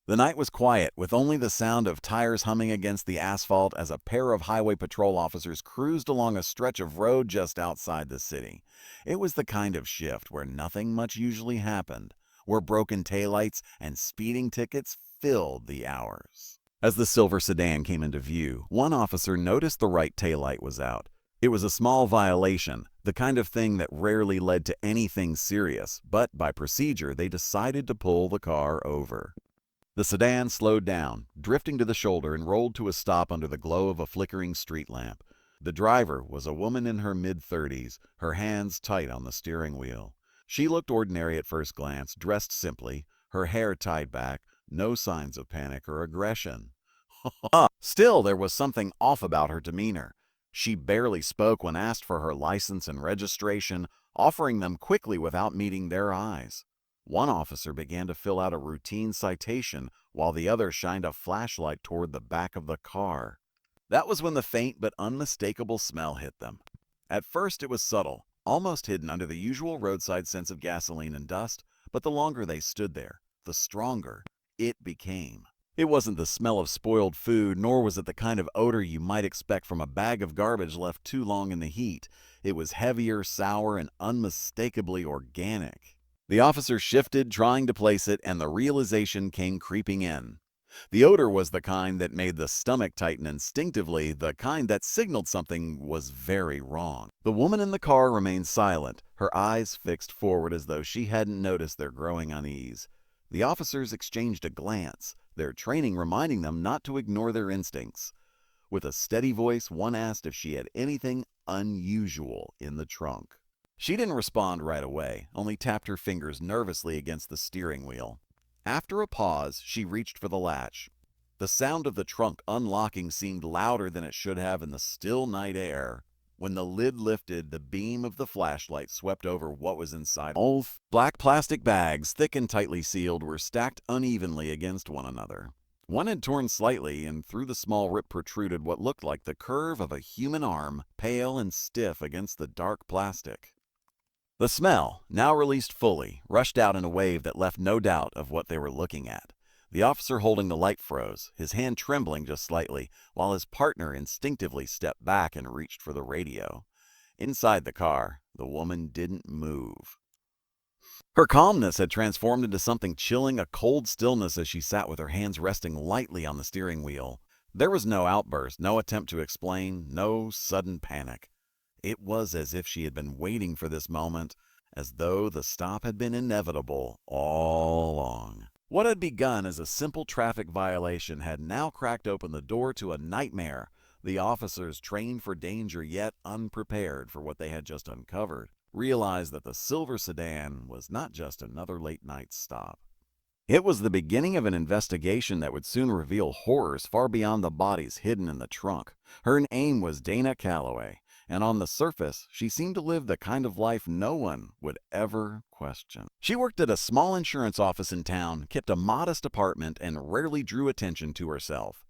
The night was quiet, with only the sound of tires humming against the asphalt as a pair of highway patrol officers cruised along a stretch of road just outside the city. It was the kind of shift where nothing much usually happened, where broken taillights and speeding tickets filled the hours. As the silver sedan came into view, one officer noticed the right taillight was out. It was a small violation, the kind of thing that rarely led to anything serious, but by procedure they decided to pull the car over. The sedan slowed down, drifting to the shoulder, and rolled to a stop under the glow of a flickering street lamp. The driver was a woman in her mid-30s, her hands tight on the steering wheel. She looked ordinary at first glance, dressed simply, her hair tied back, no signs of panic or aggression. Still, there was something off about her demeanor. She barely spoke when asked for her license and registration, offering them quickly without meeting their eyes. One officer began to fill out a routine citation while the other shined a flashlight toward the back of the car. That was when the faint but unmistakable smell hit them. At first it was subtle, almost hidden under the usual roadside sense of gasoline and dust, but the longer they stood there, the stronger it became. It wasn't the smell of spoiled food, nor was it the kind of odor you might expect from a bag of garbage left too long in the heat. It was heavier, sour, and unmistakably organic. The officer shifted, trying to place it, and the realization came creeping in. The odor was the kind that made the stomach tighten instinctively, the kind that signaled something was very wrong. The woman in the car remained silent, her eyes fixed forward as though she hadn't noticed their growing unease. The officers exchanged a glance, their training reminding them not to ignore their instincts. With a steady voice, one asked if she had anything unusual in the trunk. She didn't respond right away, only tapped her fingers nervously against the steering wheel. After a pause, she reached for the latch. The sound of the trunk unlocking seemed louder than it should have in the still night air. When the lid lifted, the beam of the flashlight swept over what was inside. Old black plastic bags, thick and tightly sealed, were stacked unevenly against one another. One had torn slightly, and through the small rip protruded what looked like the curve of a human arm, pale and stiff against the dark plastic. The smell, now released fully, rushed out in a wave that left no doubt of what they were looking at. The officer holding the light froze, his hand trembling just slightly, while his partner instinctively stepped back and reached for the radio. Inside the car, the woman didn't move. Her calmness had transformed into something chilling, a cold stillness as she sat with her hands resting lightly on the steering wheel. There was no outburst, no attempt to explain, no sudden panic. It was as if she had been waiting for this moment, as though the stop had been inevitable all along. What had begun as a simple traffic violation had now cracked open the door to a nightmare. The officers, trained for danger yet unprepared for what they had just uncovered, realized that the silver sedan was not just another late-night stop. It was the beginning of an investigation that would soon reveal horrors far beyond the bodies hidden in the trunk. Her name was Dana Calloway, and on the surface, she seemed to live the kind of life no one would ever question. She worked at a small insurance office in town, kept a modest apartment, and rarely drew attention to herself.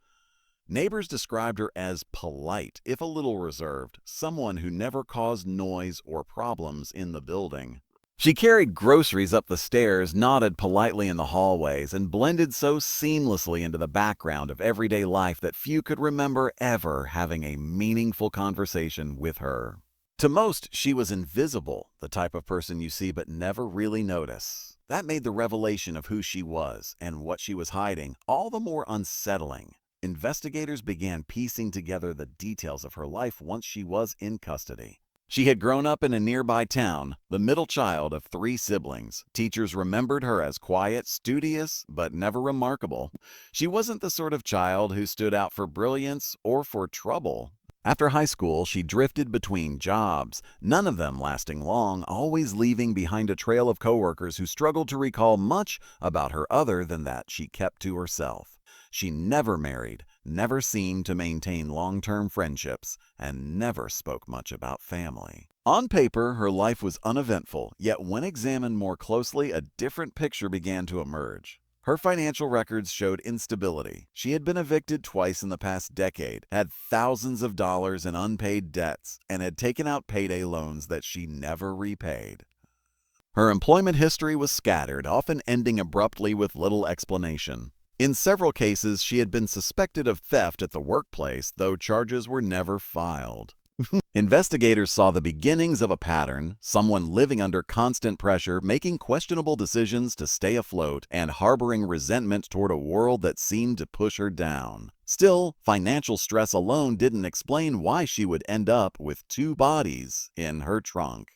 Neighbors described her as polite, if a little reserved, someone who never caused noise or problems in the building. She carried groceries up the stairs, nodded politely in the hallways, and blended so seamlessly into the background of everyday life that few could remember ever having a meaningful conversation with her. To most, she was invisible, the type of person you see but never really notice. That made the revelation of who she was and what she was hiding all the more unsettling. Investigators began piecing together the details of her life once she was in custody. She had grown up in a nearby town, the middle child of 3 siblings. Teachers remembered her as quiet, studious, but never remarkable. She wasn't the sort of child who stood out for brilliance or for trouble. After high school, she drifted between jobs, none of them lasting long, always leaving behind a trail of coworkers who struggled to recall much about her other than that she kept to herself. She never married, never seemed to maintain long-term friendships, and never spoke much about family. On paper, her life was uneventful, yet when examined more closely, a different picture began to emerge. Her financial records showed instability. She had been evicted twice in the past decade, had thousands of dollars in unpaid debts, and had taken out payday loans that she never repaid. Her employment history was scattered, often ending abruptly with little explanation. In several cases, she had been suspected of theft at the workplace, though charges were never filed. Investigators saw the beginnings of a pattern, someone living under constant pressure, making questionable decisions to stay afloat, and harboring resentment toward a world that seemed to push her down. Still, financial stress alone didn't explain why she would end up with two bodies in her trunk.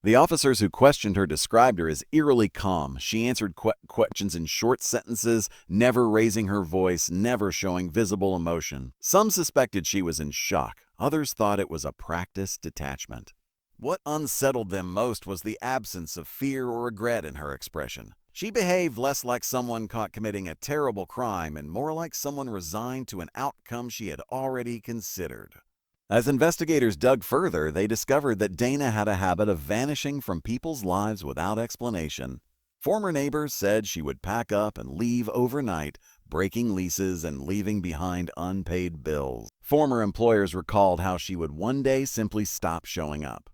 The officers who questioned her described her as eerily calm. She answered questions in short sentences, never raising her voice, never showing visible emotion. Some suspected she was in shock. Others thought it was a practiced detachment. What unsettled them most was the absence of fear or regret in her expression. She behaved less like someone caught committing a terrible crime and more like someone resigned to an outcome she had already considered. As investigators dug further, they discovered that Dana had a habit of vanishing from people's lives without explanation. Former neighbors said she would pack up and leave overnight, breaking leases and leaving behind unpaid bills. Former employers recalled how she would one day simply stop showing up.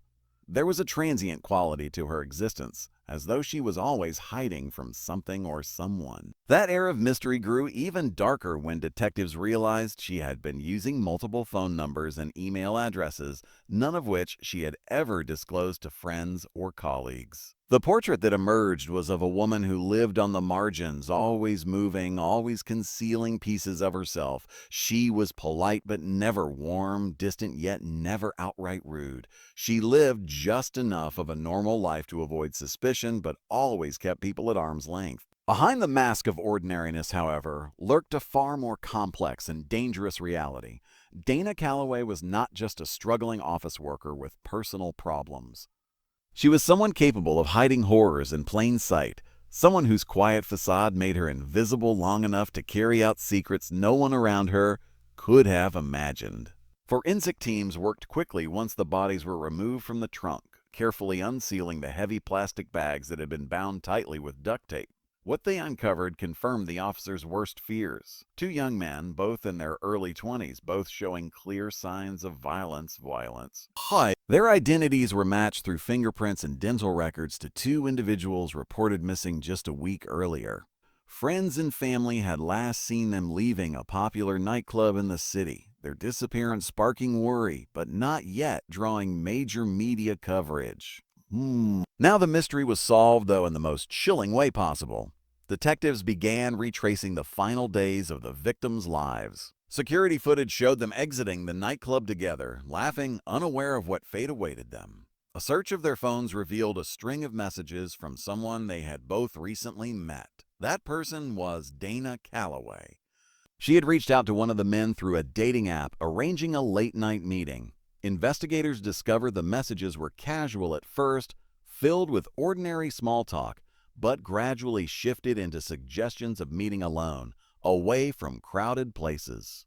There was a transient quality to her existence, as though she was always hiding from something or someone. That air of mystery grew even darker when detectives realized she had been using multiple phone numbers and email addresses, none of which she had ever disclosed to friends or colleagues. The portrait that emerged was of a woman who lived on the margins, always moving, always concealing pieces of herself. She was polite but never warm, distant yet never outright rude. She lived just enough of a normal life to avoid suspicion, but always kept people at arm's length. Behind the mask of ordinariness, however, lurked a far more complex and dangerous reality. Dana Calloway was not just a struggling office worker with personal problems. She was someone capable of hiding horrors in plain sight, someone whose quiet facade made her invisible long enough to carry out secrets no one around her could have imagined. Forensic teams worked quickly once the bodies were removed from the trunk, carefully unsealing the heavy plastic bags that had been bound tightly with duct tape. What they uncovered confirmed the officers' worst fears. Two young men, both in their early 20s, both showing clear signs of violence. Their identities were matched through fingerprints and dental records to two individuals reported missing just a week earlier. Friends and family had last seen them leaving a popular nightclub in the city, their disappearance sparking worry, but not yet drawing major media coverage. Now the mystery was solved, though in the most chilling way possible. Detectives began retracing the final days of the victims' lives. Security footage showed them exiting the nightclub together, laughing, unaware of what fate awaited them. A search of their phones revealed a string of messages from someone they had both recently met. That person was Dana Calloway. She had reached out to one of the men through a dating app, arranging a late-night meeting. Investigators discovered the messages were casual at first, filled with ordinary small talk, but gradually shifted into suggestions of meeting alone, away from crowded places.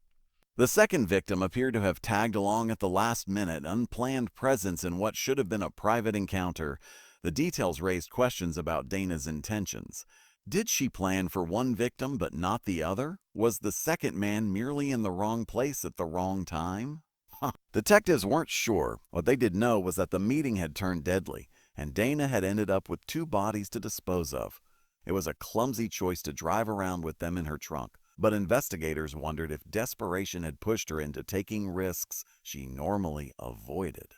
The second victim appeared to have tagged along at the last minute, unplanned presence in what should have been a private encounter. The details raised questions about Dana's intentions. Did she plan for one victim but not the other? Was the second man merely in the wrong place at the wrong time? Detectives weren't sure. What they did know was that the meeting had turned deadly, and Dana had ended up with two bodies to dispose of. It was a clumsy choice to drive around with them in her trunk, but investigators wondered if desperation had pushed her into taking risks she normally avoided.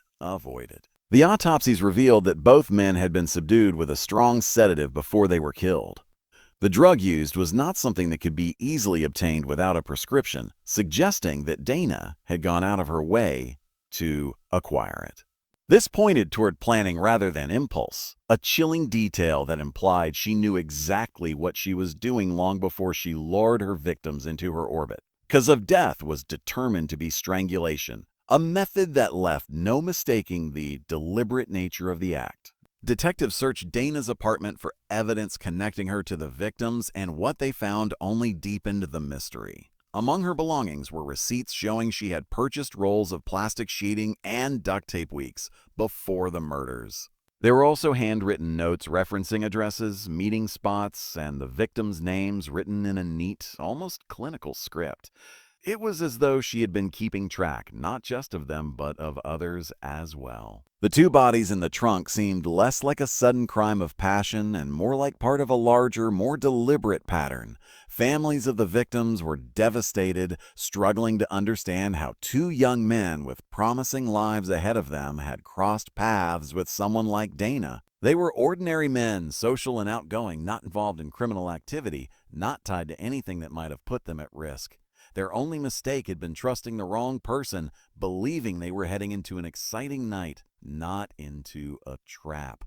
The autopsies revealed that both men had been subdued with a strong sedative before they were killed. The drug used was not something that could be easily obtained without a prescription, suggesting that Dana had gone out of her way to acquire it. This pointed toward planning rather than impulse, a chilling detail that implied she knew exactly what she was doing long before she lured her victims into her orbit. Cause of death was determined to be strangulation, a method that left no mistaking the deliberate nature of the act. Detectives searched Dana's apartment for evidence connecting her to the victims, and what they found only deepened the mystery. Among her belongings were receipts showing she had purchased rolls of plastic sheeting and duct tape weeks before the murders. There were also handwritten notes referencing addresses, meeting spots, and the victims' names written in a neat, almost clinical script. It was as though she had been keeping track, not just of them, but of others as well. The two bodies in the trunk seemed less like a sudden crime of passion and more like part of a larger, more deliberate pattern. Families of the victims were devastated, struggling to understand how two young men with promising lives ahead of them had crossed paths with someone like Dana. They were ordinary men, social and outgoing, not involved in criminal activity, not tied to anything that might have put them at risk. Their only mistake had been trusting the wrong person, believing they were heading into an exciting night, not into a trap.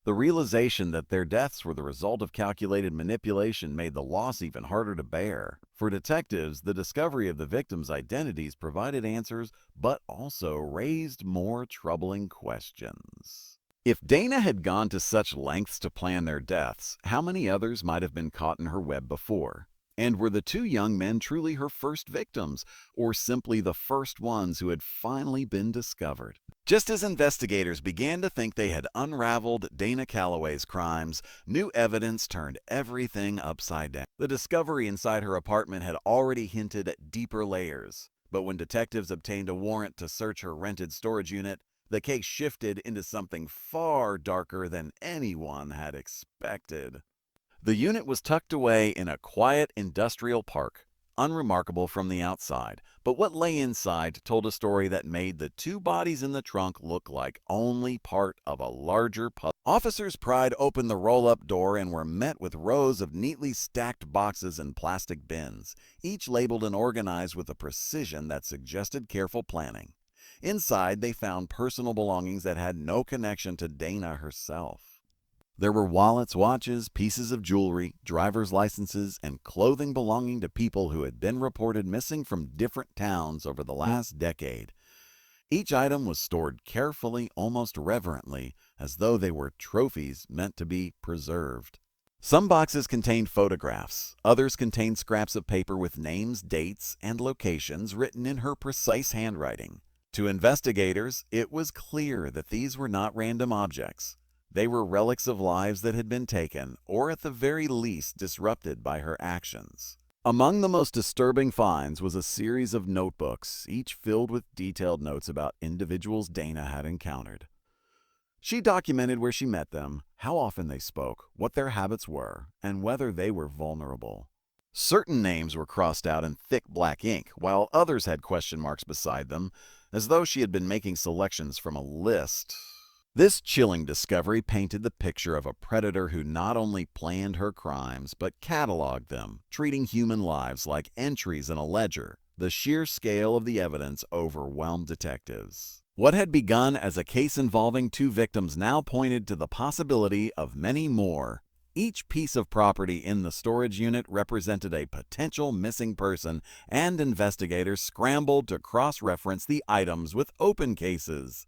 The realization that their deaths were the result of calculated manipulation made the loss even harder to bear. For detectives, the discovery of the victims' identities provided answers, but also raised more troubling questions. If Dana had gone to such lengths to plan their deaths, how many others might have been caught in her web before? And were the two young men truly her first victims, or simply the first ones who had finally been discovered? Just as investigators began to think they had unraveled Dana Calloway's crimes, new evidence turned everything upside down. The discovery inside her apartment had already hinted at deeper layers, but when detectives obtained a warrant to search her rented storage unit, the case shifted into something far darker than anyone had expected. The unit was tucked away in a quiet industrial park, unremarkable from the outside, but what lay inside told a story that made the two bodies in the trunk look like only part of a larger puzzle. Officers pried open the roll-up door and were met with rows of neatly stacked boxes and plastic bins, each labeled and organized with a precision that suggested careful planning. Inside, they found personal belongings that had no connection to Dana herself. There were wallets, watches, pieces of jewelry, driver's licenses, and clothing belonging to people who had been reported missing from different towns over the last decade. Each item was stored carefully, almost reverently, as though they were trophies meant to be preserved. Some boxes contained photographs, others contained scraps of paper with names, dates, and locations written in her precise handwriting. To investigators, it was clear that these were not random objects. They were relics of lives that had been taken, or at the very least disrupted by her actions. Among the most disturbing finds was a series of notebooks, each filled with detailed notes about individuals Dana had encountered. She documented where she met them, how often they spoke, what their habits were, and whether they were vulnerable. Certain names were crossed out in thick black ink, while others had question marks beside them, as though she had been making selections from a list. This chilling discovery painted the picture of a predator who not only planned her crimes, but cataloged them, treating human lives like entries in a ledger. The sheer scale of the evidence overwhelmed detectives. What had begun as a case involving two victims now pointed to the possibility of many more. Each piece of property in the storage unit represented a potential missing person, and investigators scrambled to cross-reference the items with open cases.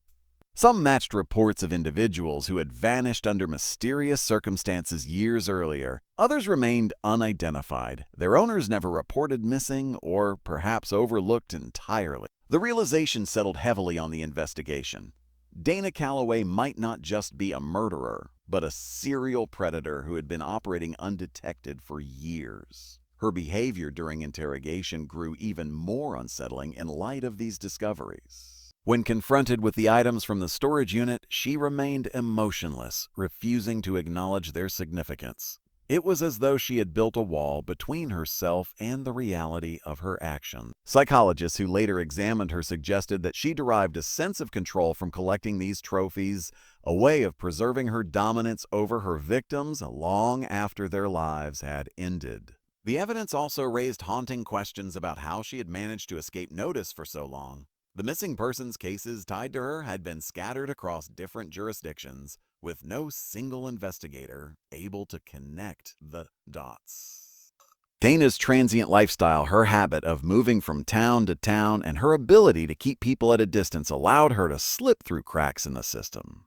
Some matched reports of individuals who had vanished under mysterious circumstances years earlier. Others remained unidentified. Their owners never reported missing or perhaps overlooked entirely. The realization settled heavily on the investigation. Dana Calloway might not just be a murderer, but a serial predator who had been operating undetected for years. Her behavior during interrogation grew even more unsettling in light of these discoveries. When confronted with the items from the storage unit, she remained emotionless, refusing to acknowledge their significance. It was as though she had built a wall between herself and the reality of her actions. Psychologists who later examined her suggested that she derived a sense of control from collecting these trophies, a way of preserving her dominance over her victims long after their lives had ended. The evidence also raised haunting questions about how she had managed to escape notice for so long. The missing persons cases tied to her had been scattered across different jurisdictions, with no single investigator able to connect the dots. Dana's transient lifestyle, her habit of moving from town to town, and her ability to keep people at a distance allowed her to slip through cracks in the system.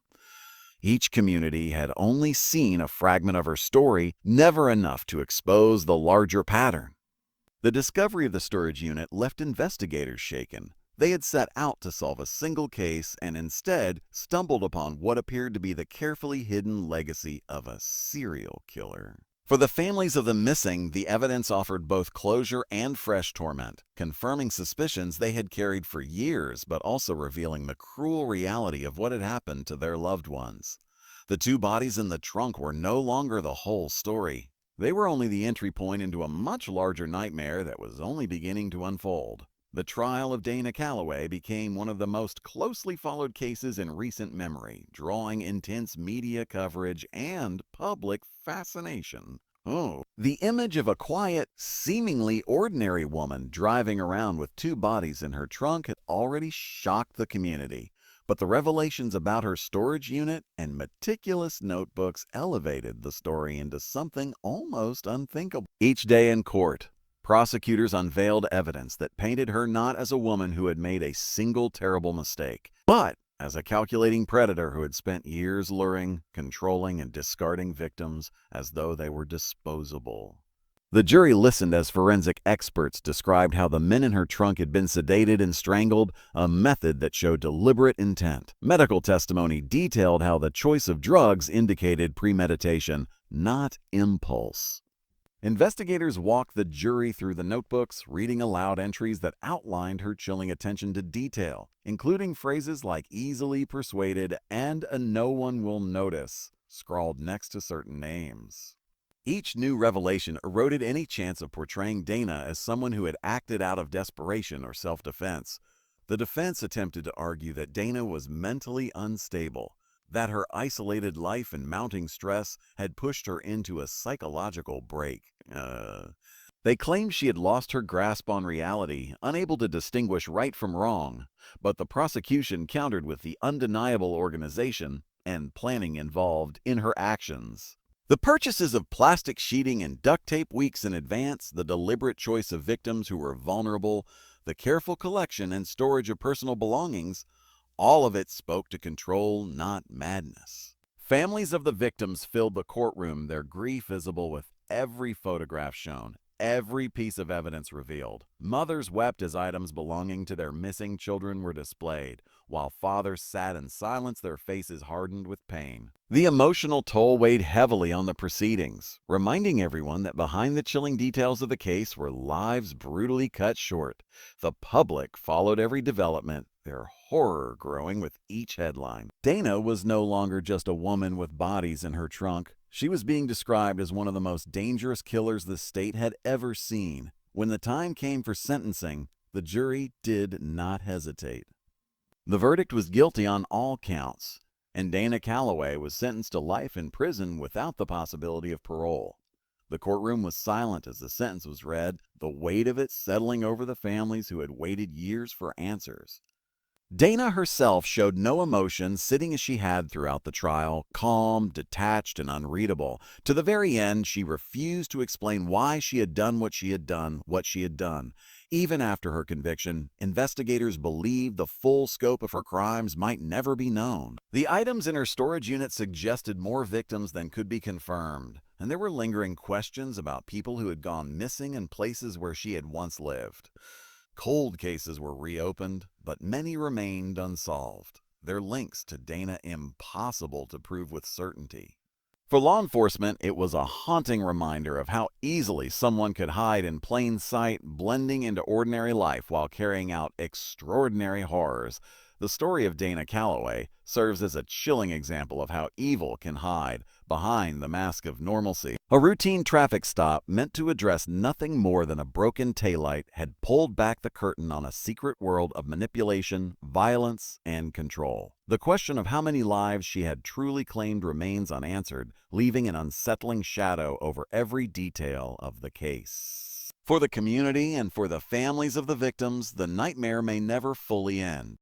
Each community had only seen a fragment of her story, never enough to expose the larger pattern. The discovery of the storage unit left investigators shaken. They had set out to solve a single case and instead stumbled upon what appeared to be the carefully hidden legacy of a serial killer. For the families of the missing, the evidence offered both closure and fresh torment, confirming suspicions they had carried for years but also revealing the cruel reality of what had happened to their loved ones. The two bodies in the trunk were no longer the whole story. They were only the entry point into a much larger nightmare that was only beginning to unfold. The trial of Dana Calloway became one of the most closely followed cases in recent memory, drawing intense media coverage and public fascination. The image of a quiet, seemingly ordinary woman driving around with two bodies in her trunk had already shocked the community. But the revelations about her storage unit and meticulous notebooks elevated the story into something almost unthinkable. Each day in court, prosecutors unveiled evidence that painted her not as a woman who had made a single terrible mistake, but as a calculating predator who had spent years luring, controlling, and discarding victims as though they were disposable. The jury listened as forensic experts described how the men in her trunk had been sedated and strangled, a method that showed deliberate intent. Medical testimony detailed how the choice of drugs indicated premeditation, not impulse. Investigators walked the jury through the notebooks, reading aloud entries that outlined her chilling attention to detail, including phrases like easily persuaded and a no one will notice, scrawled next to certain names. Each new revelation eroded any chance of portraying Dana as someone who had acted out of desperation or self-defense. The defense attempted to argue that Dana was mentally unstable, that her isolated life and mounting stress had pushed her into a psychological break. They claimed she had lost her grasp on reality, unable to distinguish right from wrong, but the prosecution countered with the undeniable organization and planning involved in her actions. The purchases of plastic sheeting and duct tape weeks in advance, the deliberate choice of victims who were vulnerable, the careful collection and storage of personal belongings, all of it spoke to control, not madness. Families of the victims filled the courtroom, their grief visible with every photograph shown, every piece of evidence revealed. Mothers wept as items belonging to their missing children were displayed, while fathers sat in silence, their faces hardened with pain. The emotional toll weighed heavily on the proceedings, reminding everyone that behind the chilling details of the case were lives brutally cut short. The public followed every development, their horror growing with each headline. Dana was no longer just a woman with bodies in her trunk. She was being described as one of the most dangerous killers the state had ever seen. When the time came for sentencing, the jury did not hesitate. The verdict was guilty on all counts, and Dana Calloway was sentenced to life in prison without the possibility of parole. The courtroom was silent as the sentence was read, the weight of it settling over the families who had waited years for answers. Dana herself showed no emotion, sitting as she had throughout the trial, calm, detached, and unreadable. To the very end, she refused to explain why she had done what she had done. Even after her conviction, investigators believed the full scope of her crimes might never be known. The items in her storage unit suggested more victims than could be confirmed, and there were lingering questions about people who had gone missing in places where she had once lived. Cold cases were reopened, but many remained unsolved, their links to Dana impossible to prove with certainty. For law enforcement, it was a haunting reminder of how easily someone could hide in plain sight, blending into ordinary life while carrying out extraordinary horrors. The story of Dana Calloway serves as a chilling example of how evil can hide behind the mask of normalcy. A routine traffic stop meant to address nothing more than a broken taillight had pulled back the curtain on a secret world of manipulation, violence, and control. The question of how many lives she had truly claimed remains unanswered, leaving an unsettling shadow over every detail of the case. For the community and for the families of the victims, the nightmare may never fully end.